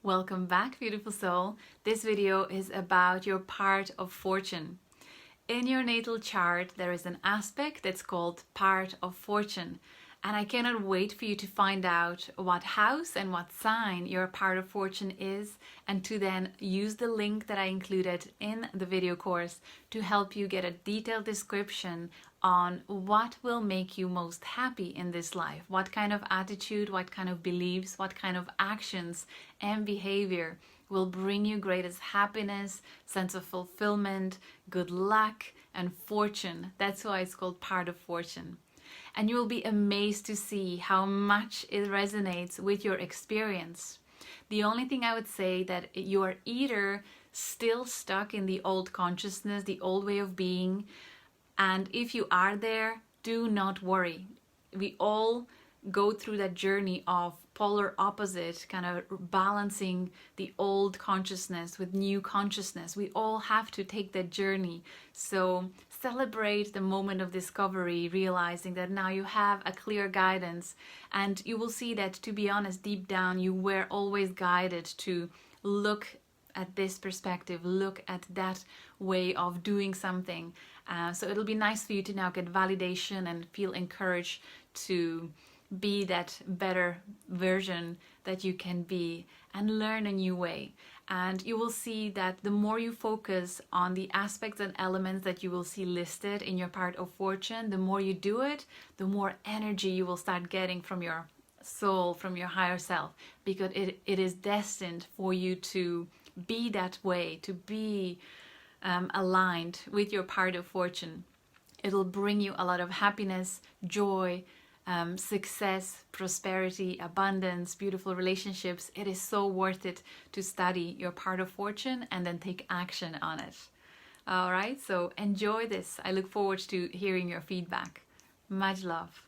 Welcome back, beautiful soul. This video is about your part of fortune. In your natal chart, there is an aspect that's called part of fortune. And I cannot wait for you to find out what house and what sign your part of fortune is, and to then use the link that I included in the video course to help you get a detailed description on what will make you most happy in this life, what kind of attitude, what kind of beliefs, what kind of actions and behavior will bring you greatest happiness, sense of fulfillment, good luck and fortune. That's why it's called part of fortune. And you will be amazed to see how much it resonates with your experience. The only thing I would say that you are either still stuck in the old consciousness, the old way of being, and if you are there, do not worry. We all go through that journey of polar opposite, kind of balancing the old consciousness with new consciousness. We all have to take that journey. So celebrate the moment of discovery, realizing that now you have a clear guidance, and you will see that, to be honest, deep down you were always guided to look at this perspective, look at that way of doing something. So it'll be nice for you to now get validation and feel encouraged to be that better version that you can be and learn a new way. And you will see that the more you focus on the aspects and elements that you will see listed in your part of fortune, the more you do it, the more energy you will start getting from your soul, from your higher self, because it is destined for you to be that way, to be aligned with your part of fortune. It'll bring you a lot of happiness, joy, success, prosperity, abundance, beautiful relationships. It is so worth it to study your part of fortune and then take action on it. All right, so enjoy this. I look forward to hearing your feedback. Much love.